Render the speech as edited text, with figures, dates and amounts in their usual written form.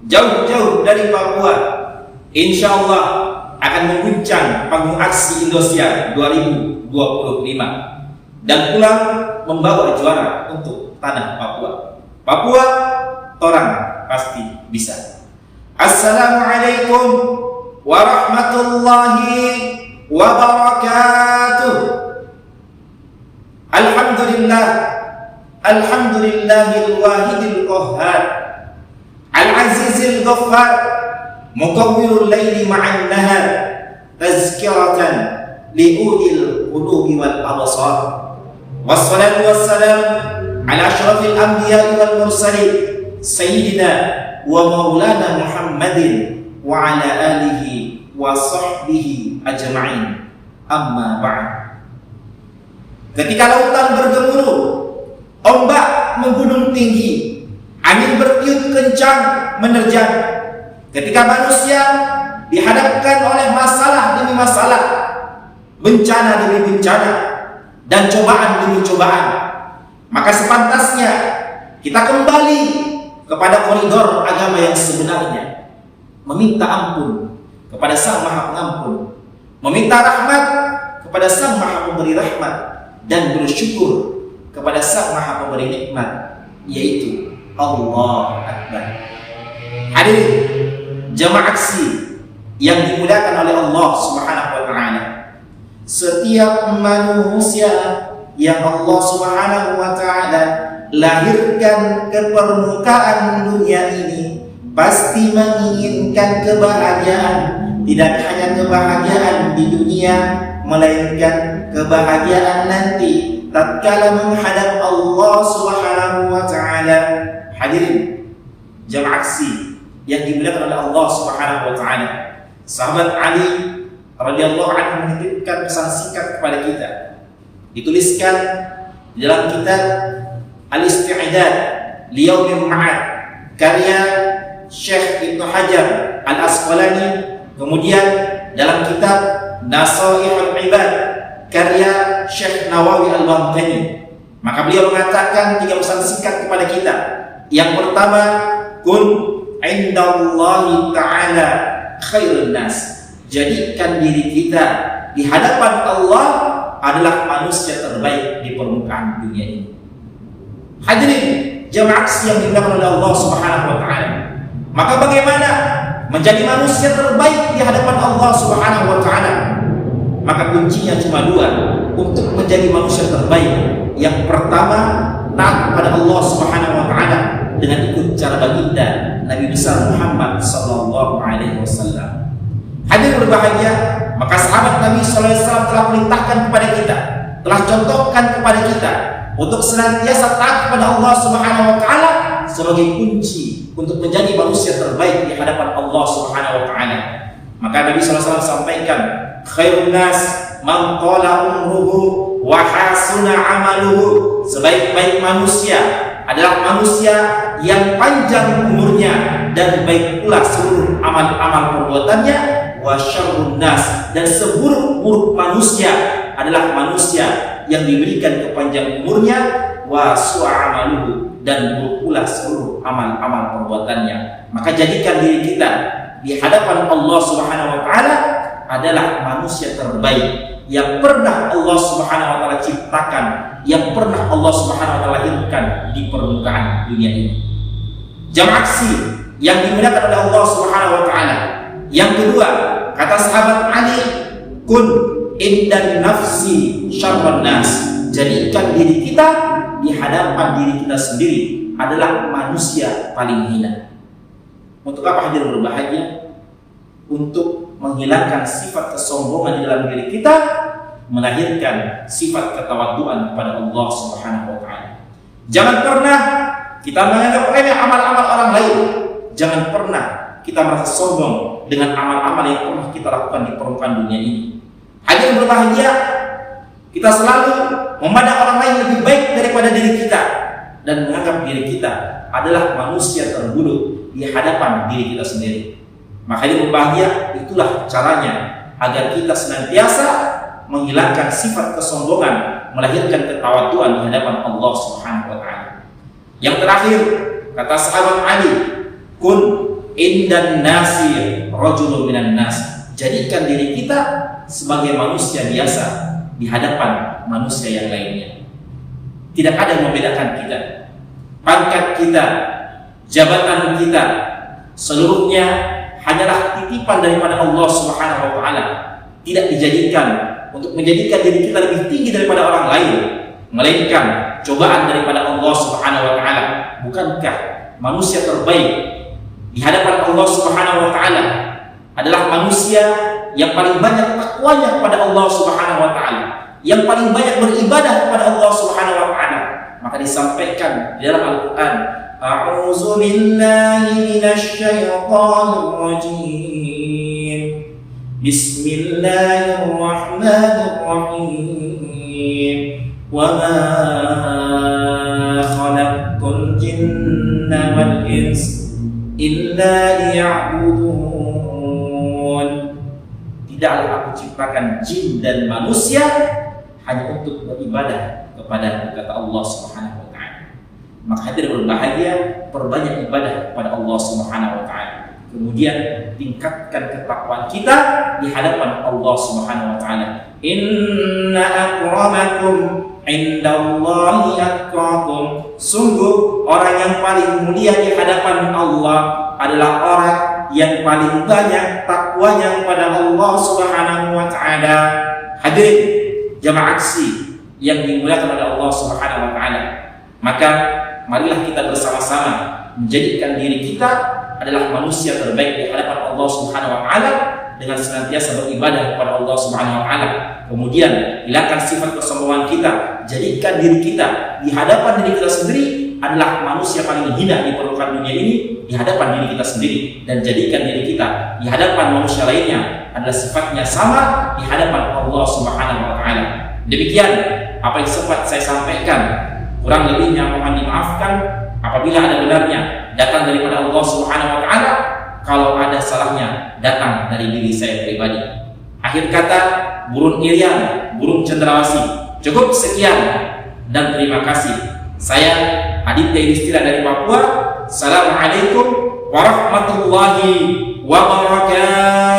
jauh-jauh dari Papua, insya Allah akan mengguncang panggung aksi Indosiar 2025 dan pulang membawa juara untuk tanah Papua. Papua, torang pasti bisa. Assalamualaikum warahmatullahi wabarakatuh. Alhamdulillahil wahidil qahhar, al-azizil ghaffar, muqawwirul laili ma'an nahar, tazkiratan liulil qulubi wal absar. Wassalatu wassalam ala asyrafil anbiya'i wal mursalin sayyidina wa maulana Muhammadin wa ala alihi wa sahbihi ajma'in. Amma ba'd. Ketika lautan bergemuruh, ombak menggunung tinggi, angin bertiup kencang menerjang, ketika manusia dihadapkan oleh masalah demi masalah, bencana demi bencana, dan cobaan demi cobaan, maka sepantasnya kita kembali kepada koridor agama yang sebenarnya, meminta ampun kepada Sang Maha Pengampun, meminta rahmat kepada Sang Maha Pemberi rahmat, dan bersyukur kepada Sang Maha Pemberi nikmat, yaitu Allah Akbar. Hadirin jamaah aksi yang dimuliakan oleh Allah Subhanahu wa taala, setiap manusia yang Allah Subhanahu wa taala lahirkan ke permukaan dunia ini pasti menginginkan kebahagiaan, tidak hanya kebahagiaan di dunia, melainkan kebahagiaan nanti tatkala menghadap Allah Subhanahu wa taala. Hadirin jamaah aksi yang dimuliakan oleh Allah Subhanahu wa taala, sahabat Ali radhiyallahu anhu menitipkan pesan singkat kepada kita, dituliskan di dalam kitab Al-Isti'dad li Yaumil Ma'ad karya Syekh Ibnu Hajar Al-Asqalani, kemudian dalam kitab Nasaihul Ibad karya Syekh Nawawi Al-Bantani. Maka beliau mengatakan 3 pesan singkat kepada kita. Yang pertama, kun indallahi ta'ala khairun nas. Jadikan diri kita di hadapan Allah adalah manusia terbaik di permukaan dunia ini. Hadirin jamaah yang dimuliakan oleh Allah Subhanahu wa taala, maka bagaimana menjadi manusia terbaik di hadapan Allah Subhanahu wa taala? Maka kuncinya cuma 2 untuk menjadi manusia terbaik. Yang pertama, taat kepada Allah Subhanahu wa taala dengan ikut cara baginda Nabi besar Muhammad sallallahu alaihi wasallam. Hadirin berbahagia, maka sahabat Nabi sallallahu alaihi wasallam telah perintahkan kepada kita, telah contohkan kepada kita untuk senantiasa taat kepada Allah Subhanahu wa taala sebagai kunci untuk menjadi manusia terbaik di hadapan Allah Subhanahu wa taala. Maka Nabi sallallahu alaihi wasallam sampaikan, khairun nas man qala umruhu wa hasuna amaluhu. Sebaik-baik manusia adalah manusia yang panjang umurnya dan baik pula seluruh amal-amal perbuatannya. Wa syarrun nas, dan seburuk-buruk manusia adalah manusia yang diberikan kepanjang umurnya. Wa su'a amaluhu, dan buruk pula seluruh amal-amal perbuatannya. Maka jadikan diri kita di hadapan Allah Subhanahu wa taala adalah manusia terbaik yang pernah Allah Subhanahu wa taala ciptakan, yang pernah Allah Subhanahu wa taala lahirkan di permukaan dunia ini. Jamaah aksi yang dimuliakan oleh Allah Subhanahu wa taala. Yang kedua, kata sahabat Ali, kun indan nafsi syarrun nas. Jadikan diri kita di hadapan diri kita sendiri adalah manusia paling hina. Untuk apa hadirin berbahagia? Untuk menghilangkan sifat kesombongan di dalam diri kita, melahirkan sifat ketawaduan kepada Allah Subhanahu wa taala. Jangan pernah kita menganggap remeh amal-amal orang lain. Jangan pernah kita merasa sombong dengan amal-amal yang pernah kita lakukan di permukaan dunia ini. Hadirin berbahagia, kita selalu memandang orang lain lebih baik daripada diri kita dan menganggap diri kita adalah manusia terburuk di hadapan diri kita sendiri. Maka ini berbahagia, itulah caranya agar kita senantiasa menghilangkan sifat kesombongan, melahirkan ketawaduan di hadapan Allah Subhanahu wa taala. Yang terakhir, kata sahabat Ali, kun indan nasi rajulun minan nas. Jadikan diri kita sebagai manusia biasa di hadapan manusia yang lainnya. Tidak ada yang membedakan kita. Pangkat kita, jabatan kita, seluruhnya hanyalah titipan daripada Allah Subhanahu wa taala. Tidak dijadikan untuk menjadikan diri kita lebih tinggi daripada orang lain, melainkan cobaan daripada Allah Subhanahu wa taala. Bukankah manusia terbaik di hadapan Allah Subhanahu wa taala adalah manusia yang paling banyak takwanya kepada Allah Subhanahu wa taala, yang paling banyak beribadah kepada Allah Subhanahu wa taala? Maka disampaikan di dalam Al-Qur'an, a'udzu billahi minasy syaithanir rajim. Bismillahirrahmanirrahim. Wa ma khalaqtul jinna wal ins illa liya'budun. Tidaklah aku ciptakan jin dan manusia hanya untuk beribadah kepada kata Allah Subhanahu wa taala. Maka hadirin berbahagia, perbanyak ibadah kepada Allah Subhanahu wa taala. Kemudian tingkatkan ketakwaan kita di hadapan Allah Subhanahu wa taala. Inna akramakum indallahi atqakum. Sungguh orang yang paling mulia di hadapan Allah adalah orang yang paling banyak takwanya kepada Allah Subhanahu wa taala. Hadirin jamaah aksi yang dimuliakan oleh Allah Subhanahu wa taala, maka marilah kita bersama-sama menjadikan diri kita adalah manusia terbaik di hadapan Allah Subhanahu wa taala dengan senantiasa beribadah kepada Allah Subhanahu wa taala. Kemudian hilangkan sifat kesombongan kita, jadikan diri kita di hadapan diri kita sendiri adalah manusia paling hina di permukaan dunia ini di hadapan diri kita sendiri, dan jadikan diri kita di hadapan manusia lainnya adalah sifatnya sama di hadapan Allah Subhanahu wa taala. Demikian apa yang sempat saya sampaikan, kurang lebihnya mohon dimaafkan. Apabila ada benarnya datang daripada Allah Subhanahu wa taala, kalau ada salahnya datang dari diri saya pribadi. Akhir kata, burung irian, burung cendrawasih. Cukup sekian dan terima kasih. Saya Aditya Yudhistira dari Papua. Assalamualaikum warahmatullahi wabarakatuh.